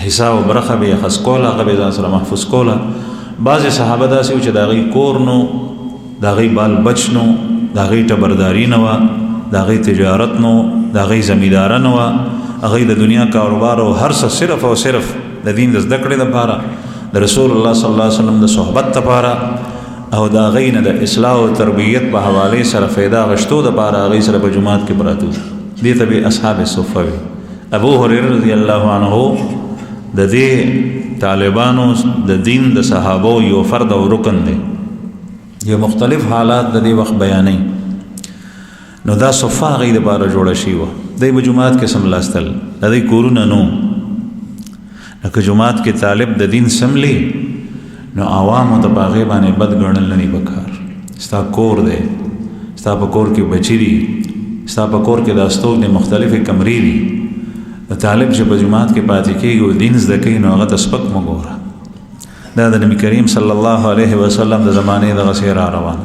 حصہ او برخه به خاص کوله هغه به ځان سره محفوظ کوله. بعضې صحابه داسې و چې د هغوی کور نو د هغوی بال بچ نو د هغوی ټبرداري نه وه د هغوی تجارت نو د هغوی زمینداره نه وه هغوی د دنیا کاروبار او هر څه صرف او صرف د دین د زده کړې دپاره د رسول الله صلی الله علیه وسلم د صحبت دپاره او د هغوی نه د اصلاح او تربیت په حوالې سره فایده اخیستو دپاره هغوی سره په جومات کې پراته وو. دې ته به اصحاب صفه وي. ابو هریره رضی الله عنه د دې طالبانو د دین د صحابو یو فرد او رکن دی. یو مختلف حالات د دې وخت بیانوي. نو دا صفه هغوی دپاره جوړه شوې وه. دی به جومات کې سملاستل د دوی کورونه نو لکه جومات کې طالب د دین سملی نو عوامو ته په هغې باندې بد ګڼل نه دي پکار. ستا کور دی ستا په کور کې بچي دي ستا په کور کې د استوګنې مختلفې کمرې دي د طالب چې په جومات کې پاتې کېږي او دین زده کوي نو هغه ته سپک مه ګوره. دا د نبي کریم صلی الله علیه وسلم د زمانې دغسې را روان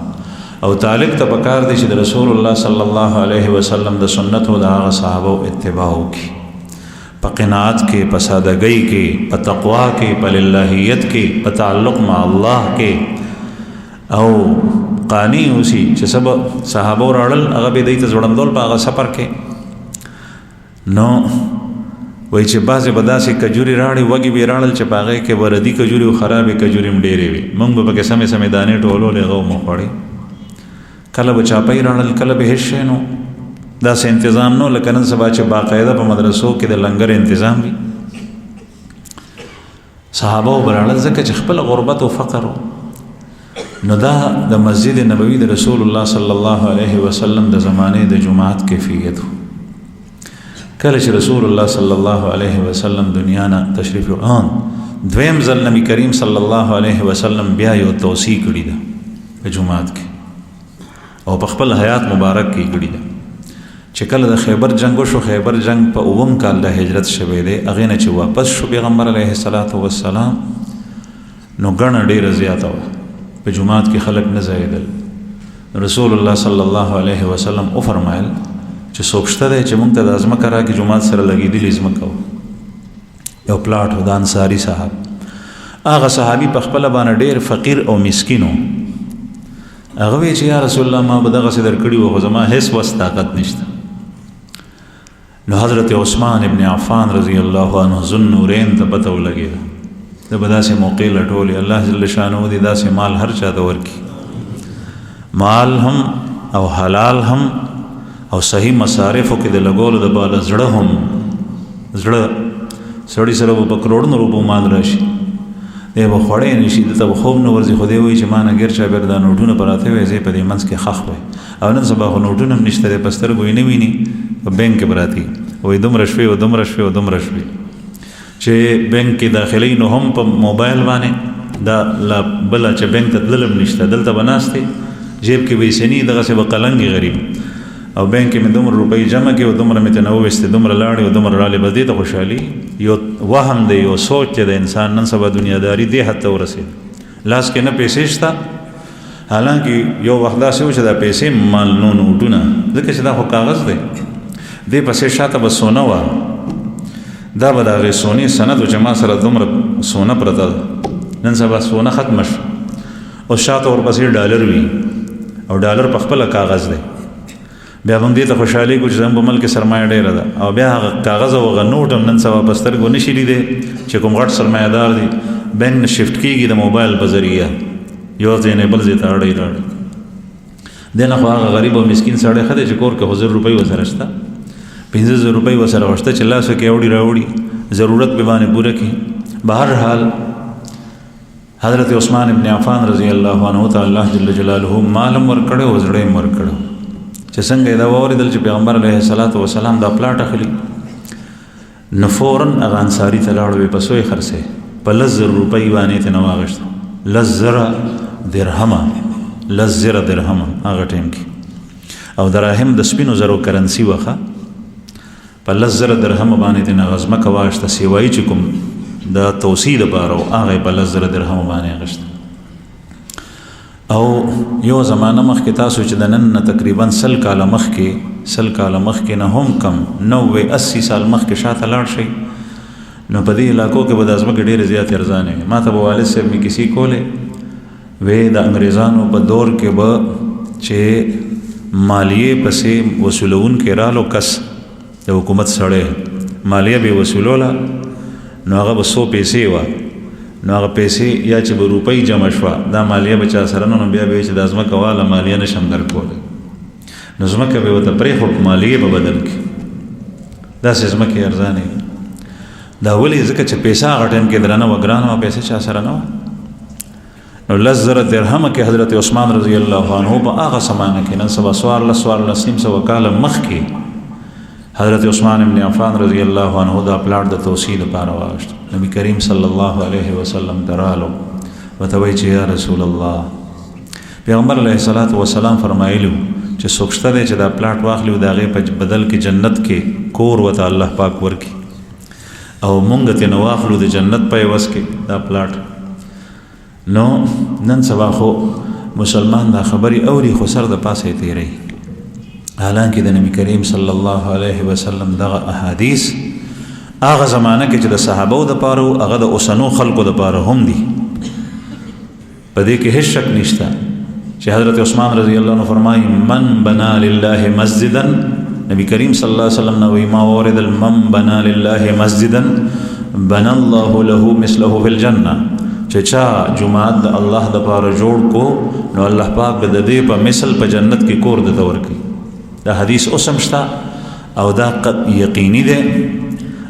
او طالب ته پکار دی چې د رسول الله صلی الله علیه وسلم د سنتو د هغه صحابو اتباع وکړي په قناعت کې په سادګۍ کې په تقوا کې په للهیت کې په تعلق مع الله کې او قانی اوسي چې سب صحابو راړل هغه به دوی ته ځوړندول په هغه سفر کې. نو وایي چې بعضې به داسې کجوري راړې وږي به یې راړل چې په هغې کې به ردي کجوري او خرابې کجوري هم ډېرې وي. موږ به پکې سمې سمې دانې ټولولې هغه مو خوړې. کله به چاپۍ راړل کله به هېڅ شی نو داسې انتظام نو لکه نن سبا چې باقاعده په مدرسو کې د لنګر انتظام وي. صحابه به راړل ځکه چې خپل غربت او فقر و. نو دا د مسجد نبوي د رسول الله صلی الله علیه وسلم د زمانې د جماعت کیفیت و. کله چې رسول الله صلی الله علیه وسلم دنیا نه تشریف یوړ دویم ځل نبی کریم صلی الله علیه وسلم بیا یو توصیه کړې ده په جماعت کې او په خپل حیات مبارک کې کړې ده چې کله د خیبر جنگ وشو. خیبر جنگ په 9 کال د هجرت شوی دی. هغې نه چې واپس شو پیغمبر علیه السلام نو ګڼه ډېره زیاته وه په جومات کې خلک نه ځایېدل. رسول الله صلی الله علیه وسلم وفرمایل چې څوک شته دی چې موږ ته دا ځمکه راکړي جومات سره لګېدلې ځمکه وه یو پلاټ و د انصاري صاحب. هغه صحابي په خپله باندې ډېر فقیر او مسکین و. هغه وی چې یا رسول الله ما به دغسې درکړي وو خو زما هېڅ وس طاقت نشته. نو حضرت عثمان ابن عفان رضی الله عنه ذو النورین ته پته ولګېده د به داسې موقع لټولې. الله جل شانه دې داسې مال هر چا ته ورکړي، مال هم او حلال هم او صحیح مصارفو کې د لګولو دپاره زړه هم. زړه سړي سره به په کروڑونو روپو مال راشي، دی به خوړی نه شي، دته به خوب نه ورځي، خو دی وایي چې ما نه ګیر چاپېر دا نوټونه پراته وی، زه په دې منځ کې ښخ وی. او نن سبا خو نوټونه هم نشته دی، په سترګو یې نه ویني، په بینک کې پراته وایي دومره شوې او دومره شوې او دومره شوې. چې بینک کې داخلي نو هم په موبایل باندې دا لا بله چې بینک ته تلل هم نشته، دلته به ناست دی جیب کې پیسې نه، دغسې به قلنګې غریب. او بینک کې مې دومره روپۍ جمع کړې او دومره مې ترې نه وویستې، دومره لاړې او دومره رالې، به دې ته خوشحالي. یو وهم دی، یو سوچ دی د انسان. نن سبا دنیاداري دې حد ته ورسېد، لاس کې نه پیسې شته، حالانکه یو وخت داسې و چې دا پیسې مال نو نوټونه، ځکه چې دا خو کاغذ دی، دې پسې شاته به سونه وه، دا به د هغې سونې سند و چې ما سره دومره سونه پرته ده. نن سبا سونه ختمه شوه، اوس شاته ورپسې ډالر وي، او ډالر په خپله کاغذ دی. بیا هم دې ته خوشحالي کو چې زموږ په ملک کې سرمایه ډېره ده، او بیا هغه کاغذ او هغه نوټ هم نن سبا په سترګو نه شي لیدی چې کوم غټ سرمایه دار دی بینک نه شفټ کېږي د موبایل په ذریعه، یو ځای نه بل ځای ته اړی راړی. دې نه خو هغه غریب او مسکین سړی ښه دی چې کور کې خو 1000 روپۍ ورسره شته، 50,000 روپۍ ورسره وشته چې لاسو کې اوړي راوړي، ضرورت به باندې پوره کړي. بهرحال حضرت عثمان ابن عفان رضی الله عنه ته الله جل جلاله مال هم ورکړی او زړه هم ورکړی. چې څنګه دا واورېدل چې پیغمبر علیه الصلاۃ والسلام دا پلاټ اخلي، نو فوراً هغه انصاري ته لاړ، وی په څو یې خرڅې؟ په 10,000 روپۍ باندې ترې نه واخېستو، 10,000 درهمه، 10,000 درهمه هغه ټایم کې. او دراهم د سپینو زرو کرنسي وخه، په 10,000 درهمه باندې ترې نه هغه ځمکه واخېسته، سیوایي چې کوم د توسیع دپاره و هغه یې په 10,000 درهمه باندې اخېسته. او یو زمانه مخکې تاسو چې د نن نه تقریبا 100 کاله مخکې نه هم کم 90-80 سال مخکې شاته لاړ شئ، نو په دې علاقو کې به د ځمکې ډېرې زیاتې ارزانې وي. ما ته به والد صاحب مې کیسې کولې، وی د انګریزانو په دور کې به چې مالیې پسې وصولونکي رالو، کس د حکومت سړی مالیه به وصولوله، نو هغه به 100 پیسې وه، نو هغه پیسې یا چې به روپۍ جمع شوه، دا مالیه به چا سره نو بیا به چې دا ځمکه واله مالیه نشم درکولی، نو ځمکه به ورته پرېښود، مالیې به بدل کړي. داسې ځمکې ارزانې وي. دا ولې؟ ځکه چې پیسه هغه ټایم کې درنه وه، ګرانه وه، پیسې چا سره نه وه. نو 10,000 درهمه کې حضرت عثمان رضی الله عنه په هغه زمانه کې، نن سبا 1400 کاله مخکې، حضرت عثمان ابن عفان رضی الله عنه دا پلاټ د توسیع لپاره واخیست. نبی کریم صلی الله علیه وسلم درالو ورته وایي چې یا رسول الله، پیغمبر علیه الصلاۃ والسلام فرمایلو چې څوک شته دی چې دا پلاټ واخلي او د هغې په بدل کې جنت کې کور ورته الله پاک ورکړي، او مونږ ترې نه واخلو د جنت په عوض کې دا پلاټ. نو نن سبا خو مسلمان دا خبرې اوري، خو سر د پاسه یې تیروي. حالانکه د نبی کریم صلی الله علیه وسلم دغه احادیث هغه زمانه کې چې د صحابو دپاره و، هغه د اوسنو خلکو دپاره هم دي. په دې کې هیڅ شک نشته چې حضرت عثمان رضی الله عنه فرمایي من بنا لله مسجدا، نبی کریم صلی الله علیه وسلم نوی ما اوریدل من بنا لله مسجدا بنا الله له مثله فی الجنه، چې چا جماعت د الله دپاره جوړ کو نو الله پاک به د دې په مثل په جنت کې کور درته ورکوي. دا حدیث اوسم شته او دا یقیني دی،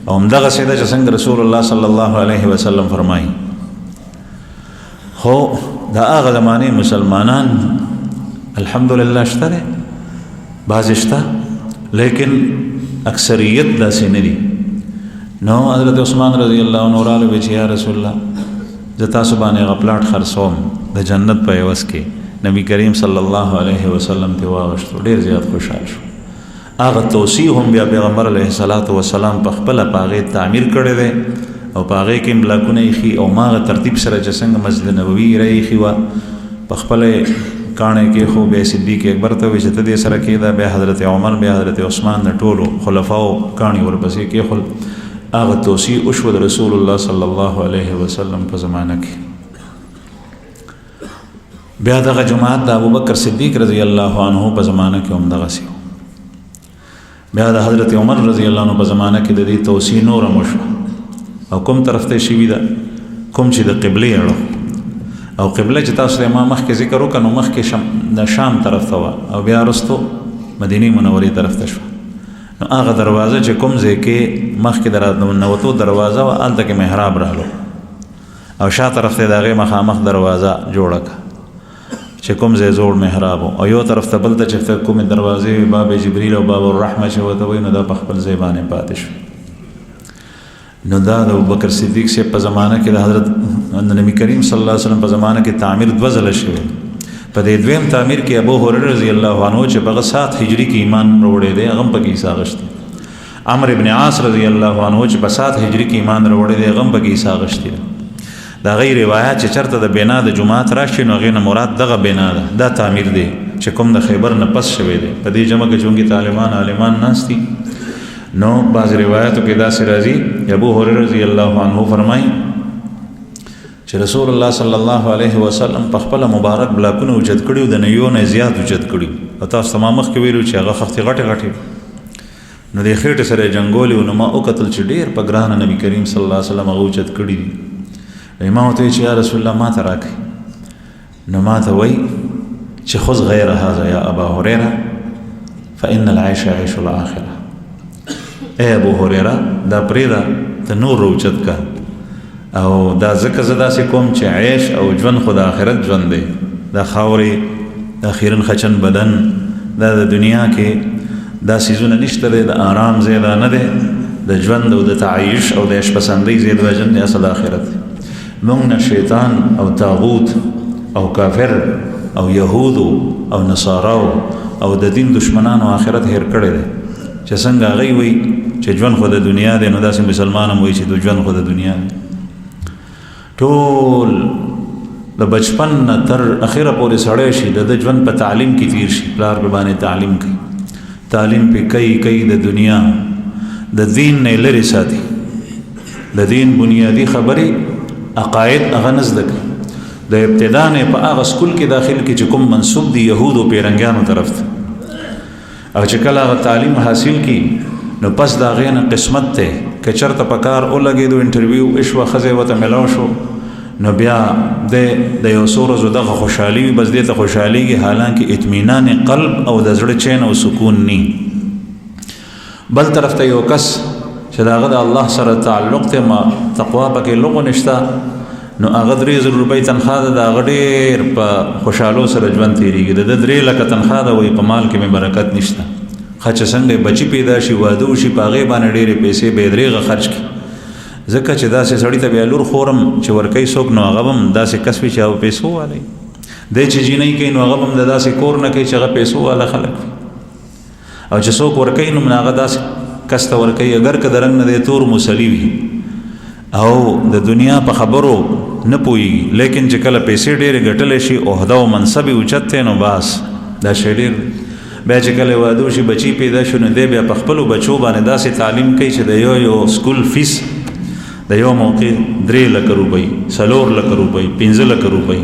او همدغسې ده چې څنګه رسول الله صلی الله علیه وسلم فرمایي. خو د هغه زمانې مسلمانان الحمدلله شته دی، بعضې شته، لیکن اکثریت داسې نه دي. نو حضرت عثمان رضی الله عنه راغلی وی چې یا رسول الله، زه تاسو باندې هغه پلاټ خرڅوم د جنت په عوض کې. نبی کریم صلی الله علیه وسلم ته واغشتو، ډېر زیات خوشحال شو. هغه توصیه هم بیا پیغمبر علیه الصلاۃ والسلام په خپله په هغې تعمیر کړی دی، او په هغې کې بلاکونه ایښي، او ماغه ترتیب سره چې څنګه مسجد نبوي راایښي وه، په خپله کاڼی کېښو، بیا صدیق اکبر ته وایي چې ته دې سره کېده، بیا حضرت عمر، بیا حضرت عثمان، د ټولو خلفاو کاڼي ورپسې کېښول. هغه توصیه وشوه د رسول الله صلی الله علیه وسلم په زمانه کې. بیا دغه جماعت د ابوبکر صدیق رضی الله عنه په زمانه کې هم دغسې و. بیا د حضرت عمر رضی الله عنه په زمانه کې د دې توصیه نوره وشوه، او کوم طرف ته شوي ده، کوم چې د قبلې اړه او قبله چې تاسو ما مخکې ذکر وکړو نو مخکې د شام طرف ته وه او بیا وروستو مدینې منورې طرف ته شوه نو هغه دروازه چې کوم ځای کې مخکې د ننوتو دروازه وه هلته کې محراب راغلو او شا طرف ته د هغې مخامخ دروازه جوړه کړه چې کوم ځای زوړ محراب او یو طرف ته بل ته چې کومې دروازې وي باب جبریل او باب الرحمه چې ورته وایي نو دا په خپل ځای باندې پاتې شو نو دا د ابوبکر صدیق صاحب په زمانه کې د حضرت نبی کریم صلی الله علیه وسلم په زمانه کې تعمیر 2 ځله شوی په دې دویم تعمیر کې ابو هريره رضی الله عنه چې په 7 هجری کې ایمان وروړی دی هغه په کې حصہ غشتي عمرو ابن عاص رضی الله عنه چې په 7 هجری کې ایمان وروړی دی هغه په کې حصہ غشتي دا غیر روایت چې چرته د بنا د جمعات راشي نو غینه مراد دغه بنا ده دا تعمیر دی چې کوم د خیبر نه پس شوی دی په دې جمع کې چونګي طالبان عالمان ناشتي نو بعض روایتو کې دا راځي ابو هريره رضی الله عنه فرمایي چې رسول الله صلی الله علیه وسلم په خپل مبارک بلاکونه اوچت کړیو د نیو نه زیات اوچت کړیو او تاسو تمام مخ کې ویلو چې هغه خختي غټه غټه نو د خېټه سره جنگولي نو ما او قتل چې ډیر په ګران نبی کریم صلی الله علیه وسلم اوچت کړی دي امام ته چې یا رسول الله ما ته راکې نو ما ته وای چې خذ غیر هذا یا ابا هريره فإن العيش عيش الآخرة اے ابو هريره دا پریدا ته نور اوچت کا او دا ځکه زه داسې کوم چې عیش او ژوند خو د آخرت ژوند دی دا خاورې د اخیرن خچن بدن دا د دنیا کې دا سیزونه نشته دی د آرام ځای دا نه دی د ژوند او د تعیش او د عیش پسندۍ ځای د وجن دی اصل آخرت موږ نه شیطان او طاغوت او کافر او یهودو او نصاراو او د دین دشمنانو آخرت هیر کړی دی چې څنګه هغوی وایي چې ژوند خو د دنیا دی نو داسې مسلمان هم وایي چې د ژوند خو د دنیا دی ټول د بچپن نه تر اخره پورې سړی شي د ژوند په تعلیم کې تیر شي پلار په باندې تعلیم کوي تعلیم په کوي د دنیا د دین نه لري ساتي د دین بنیادی خبرې عقاید هغه نه زده کوي د ابتدا نه په هغه سکول کې داخل کې چې کوم منسوب دي یهود او پیرنګانو طرف ته او چې کله هغه تعلیم حاصل کی نو پس دا غینه قسمت ته که چرته پکار او لګیدو انټرویو ایشوا خزه وته ملاو شو نو بیا د یو سور زو دغه خوشحالي بس دې ته خوشحاليږي حالانکه اطمینان قلب او د زړه چین او سکون ني بل طرف ته یو کس چې داغه د الله سره تعلق ته ما تقوا پکې لغو نشتا نو هغه 3000 روپۍ تنخواه ده دا غډیر په خوشحالو سره ژوند تیریږي د 3 لک تنخواه ده وي په مال کې مې برکت نشته خچ څنګه بچی پیدا شي واده وشي پاغه باندې ډېرې پیسې به درېغه خرج کی ځکه چې داسې سړی ته بیا لور خورم چې ورکې څوک نو هغه هم داسې کس وي چې او پیسو والی دی چې جینۍ کوي نو هغه هم د داسې کور نه کوي چې هغه پیسو والا خلک او چې څوک ورکې نو هغه داسې کس ته ورکې اگر که درنګ نه دی تور مسلی وي او د دنیا په خبرو نه پوهېږي لیکن چې کله پیسې ډېرې ګټلی شي عهده او منصب یې اوچت دی نو بس دا شی ډېر بیا چې کله واده وشي بچی پیدا شو نو دی بیا په خپلو بچو باندې داسې تعلیم کوي چې د یو سکول فیس د یو موقع 3 لک روپۍ 4 لک روپۍ 15 لک روپۍ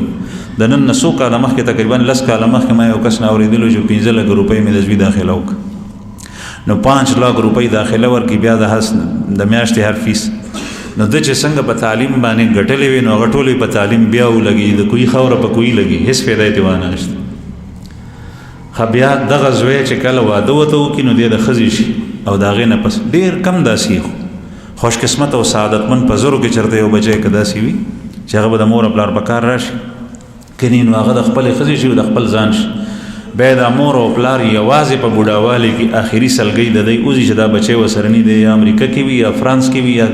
د نن نه څو کاله مخکې تقریبا 10 کاله مخکې ما یو کس نه اورېدلو چې 15 لک روپۍ مې د زوی داخله وکړه نو 5 لک روپۍ داخله ورکړي بیا د میاشتې هر فیس نو د چې څنګه په تعلیم باندې ګټلې وي نو هغه ټولې په تعلیم بیا ولګي د کوی خوره په کوی لګي هیڅ فایده یې وانه نشته خو بیا دغه زوی چې کله واده وته وکړي نو دی د ښځې شي او د هغې نه پس ډېر کم داسې خوش قسمت او سعادتمن په زرو کې چېرته یو بچی که داسې وي چې هغه به د مور او پلار په کار راشي کني نو هغه د خپلې ښځې شي او د خپل ځان شي بیا د مور او پلار یوازې په بوډاوالي کې آخري سلګۍ د دی اوځي چې دا بچی ورسره نه دی یا امریکا کې وي یا فرانس کې وي یا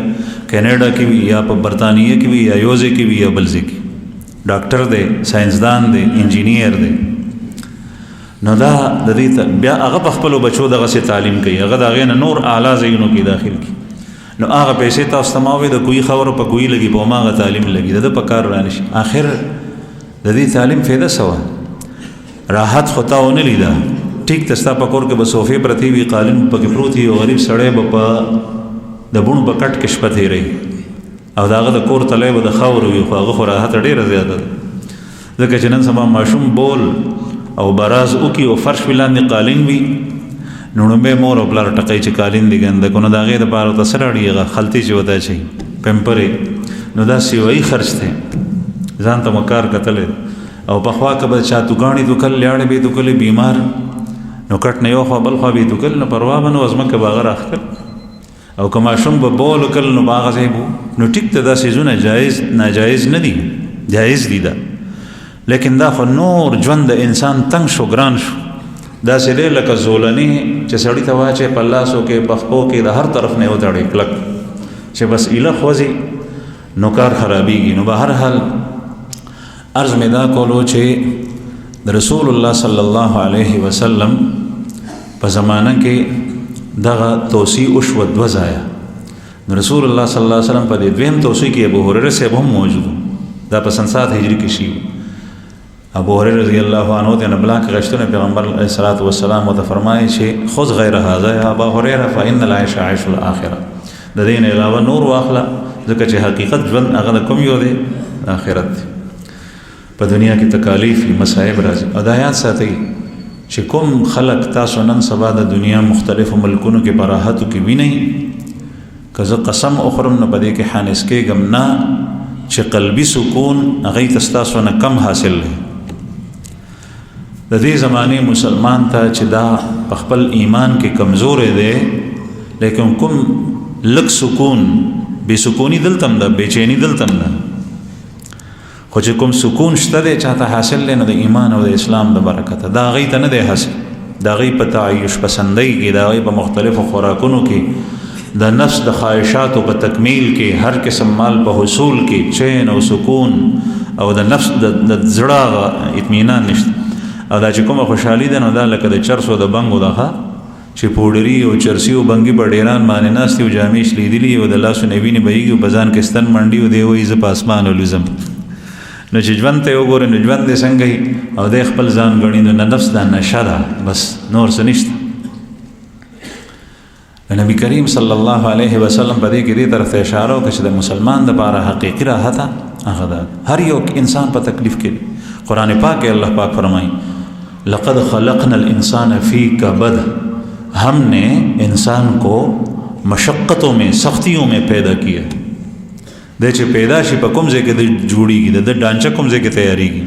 کینیډا کې وي یا په برطانیه کې وي یا یو ځای کې وي یا بل ځای کې ډاکټر دی ساینسدان دی انجینیر دی نو دا د دې بیا هغه په خپلو بچو دغسې تعلیم کوي هغه د هغې نه نور اعلی ځایونو کې داخل کړي نو هغه پیسې تاسو ته ما وایي د کوی خبرو په کوی لګي په هماغه تعلیم لګي د ده په کار رانشي آخر د دې تعلیم فایده څه وه راحت خو تا ونه لیده ټیک ته ستا په کور کې به صوفې پرتې وي قالین پکې پروت وي یو غریب سړی به په د بوڼو په کټ کې شپه تېروي او د هغه د کور تلی به د خاورو وي خو هغه خو راحت ډېره زیاته ده ځکه چې نن سبا ماشوم بول او براز وکي او فرش وي لاندې قالین وي نو لومبی مور او پلار ټقی چې قالین دي ګنده کو نو د هغې دپاره ورته څه راړي هغه خلطې چې ورته اچوي پمپرې نو دا سیوایي خرچ دی ځان ته مکار کتلی او په خوا که به چا توګاڼې توکل لیاړې به یې توکلې بیمار نو کټ نه یو خوا بل خوا به یې توکل نو پروا به نه وه ځمکه به هغه راښکل او که ماشوم به بول کل نو به هغه ځای به نو ټیک ته دا څیزونه جایز ناجایز نه دي جایز دي دا لیکن دا خو نور ژوند د انسان تنګ شو ګران شو داسې دی لکه زولنې چې سړي ته واچې په لاسو کې په خپو کې د هر طرف نه وتړې کلک چې بس ایله خوځي نو کار خرابېږي نو به هر حال عرض مې دا کولو چې د رسول الله صلی الله علیه وسلم په زمانه کې دغه توصیه وشوه دوه ځایه نو رسول الله صلی الله علیه وسلم په دې دویم توصیه کې ابو هریره صاحب هم موجود دا په 7 هجری کې شي ابو هریره رضی الله عنه ته بلاک غشتونه پیغمبر علیه الصلاۃ والسلام ته فرمایي چې خذ غیر هذا یا ابو هریره فإن العيش عيش الآخرة د دین علاوه نور واخله ځکه چې حقیقت ژوند هغه کوم یو دی آخرت په دنیا کې تکالیف مصائب راځي ادایات ساتي چې کوم خلق تاسو نن سبا د دنیا مختلفو ملکونو کې براحتو کې وینئ که زه قسم اخرم نه پدې کې حانس کېږم نه چې قلبي سکون هغه تاسو نه کم حاصل دی د دې زمانه مسلمان ته چې دا په خپل ایمان کې کمزور دی لیکن کوم لک سکون بے سکونی دلتم ده بے چینی دلتم ده خو چې کوم سکون شته دی چاته حاصل دی نو د ایمان او د اسلام د برکته دا هغوی ته نه دی حاصل د هغوی په تعیش پسندۍ کې د هغوی په مختلفو خوراکونو کې د نفس د خواهشاتو په تکمیل کې هر قسم مال په حصول کې چین او سکون او د نفس د زړه اطمینان نشته او دا چې کومه خوشحالي ده نو دا لکه د چرسو د بنګو دغه چې پوډري او چرسي او بنګي په ډیران باندې ناستي او جامې شلیدلي او د لاسو نه وینې بهیږي او په ځان کې ستن منډي او دی وایي زه په اسمان الوزم نو چې ژوند ته وګورې نو ژوند دی څنګه او دی خپل ځان ګڼي نو نفس دا نشه ده بس نور څه نشته نبی کریم صلی الله علیه وسلم په دې کې دې طرف ته اشاره وکړه چې د مسلمان دپاره حقیقي راحت هغه ده هر یو انسان په تکلیف کې قرآن پاک کې الله پاک فرمایي لقد خلقنا الانسان فی کبد ہم نے انسان کو مشقتوں میں سختیوں میں پیدا کیا د چې پیدا شي په کوم ځای کې د جوړیږي د ډانچه کوم ځای کې تیاریږي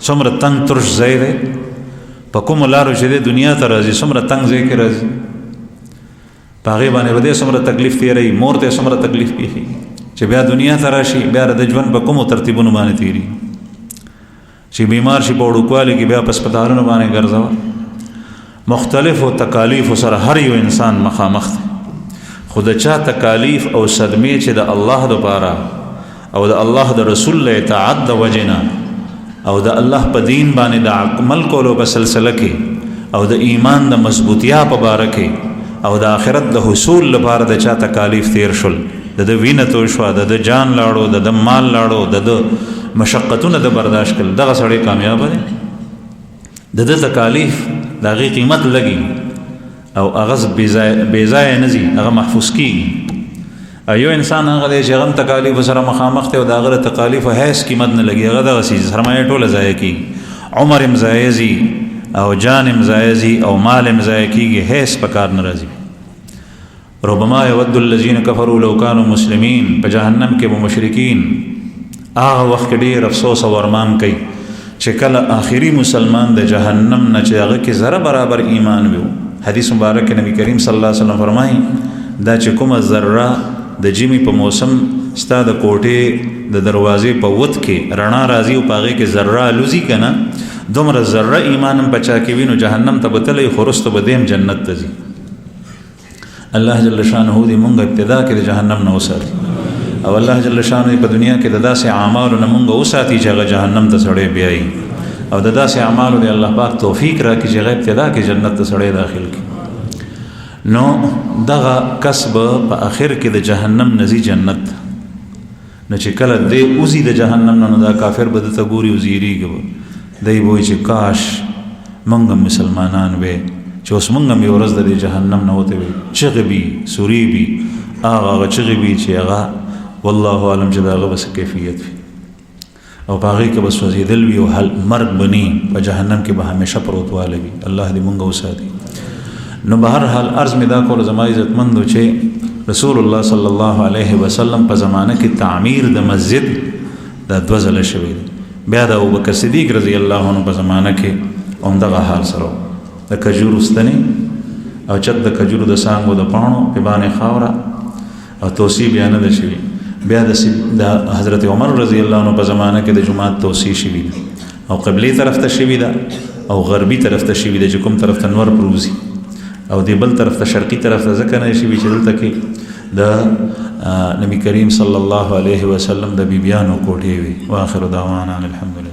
څومره تنگ ترش ځای دی په کومو لارو چې د دنیا ته راځي څومره تنگ ځای کې راځي په هغې باندې به دی څومره تکلیف تېروي مور ته څومره تکلیف پېښېږي چې بیا دنیا ته راشي بیا د ژوند په کومو ترتیبونو باندې تېرېږي چې بیمار شي په وړوکوالي کې بیا په هسپتالونو باندې ګرځوه مختلفو تکالیفو سره هر یو انسان مخامخ دی خو د چا تکالیف او صدمې چې د الله دپاره او د الله د رسول له اطاعت د وجې نه او د الله په دین باندې د عمل کولو په سلسله کې او د ایمان د مضبوطیا په باره کې او د آخرت د حصول لپاره د چا تکالیف تیر شول د وینه تو شوه د جان لاړو د مال لاړو د مشقتونه د برداشت کړل دغه سړی کامیاب دی د تکالیف د هغې قیمت لګي او هغه بې ځایه نه ځي هغه محفوظ کېږي یو انسان هغه دی چې هغه تکالیفو سره مخامخ دی او د هغه د تکالیفو هیڅ قیمت نه لګي هغه دغه څیز سرمایه ټوله ضایع کېږي عمر هم ضایع ځي او جان هم ضایع ځي او مال هم ضایع کېږي هیڅ په کار نه راځي ربما یود الذین کفروا لو کانوا مسلمین په جهنم کې به مشرکین هغه وخت کې ډېر افسوس او ارمان کوي چې کله آخري مسلمان د جهنم نه چې هغه کې ذره برابر ایمان وي حدیث مبارک کې نبی کریم صلی الله علیه وسلم فرمایي دا چې کومه ذره د جمی په موسم ستا د کوټې د دروازې په وت کې رڼا راځي او په هغې کې ذره الوزي که نه دومره ذره ایمان هم په چا کې وي نو جهنم ته به تللی خو وروسته به دی هم جنت ته ځي الله جل شانه دې مونږ ابتدا کې د جهنم نه وساتي او الله جل شانه په دنیا کې د داسې اعمالو نه مونږ وساتي چې هغه جهنم ته سړی بیایي او د داسې اعمالو دی الله پاک توفیق راکړي چې هغه ابتدا کې جنت ته سړی داخل کړي نو دغه کسب په آخر کې د جهنم نه ځي جنت نو چې کله دی وځي د جهنم نه نو دا کافر به درته ګوري او زیریږي دی به وایي چې کاش موږ هم مسلمانان وی چې اوس موږ هم یو ورځ د دې جهنم نه وتې وي چغې وي سورې وي هغه چغې وي چې هغه والله عالم چې د هغه به څه کیفیت وي او په هغې کې به سوځېدل وي او مرګ به نه په جهنم کې به همیشه پروتوالی وي الله دې مونږ وساتي نو به هر حال عرض مې دا کولو زما عزتمندو چې رسول الله صلی الله علیه وسلم په زمانه کې تعمیر د مسجد د 2 ځله شوی دی. بیا د ابوبکر صدیق رضی الله عنه په زمانه کې همدغه حال سره د کجورو ستنې او چت د کجورو د سانګو د پاڼو په باندې خاوره او توصی بیا نه ده شوي. بیا د حضرت عمر رضی الله عنه په زمانه کې د جماعت توصی شوي ده او قبلې طرف ته شوي ده او غربي طرف ته شوي ده چې کوم طرف ته نور پروزي او دی بل طرف ته شرقي طرف ته ځکه نه شوي چې دلته کې د نبی کریم صلی الله علیه وسلم د بیبیانو کوټې وي. واخر دعوانا الحمدلله.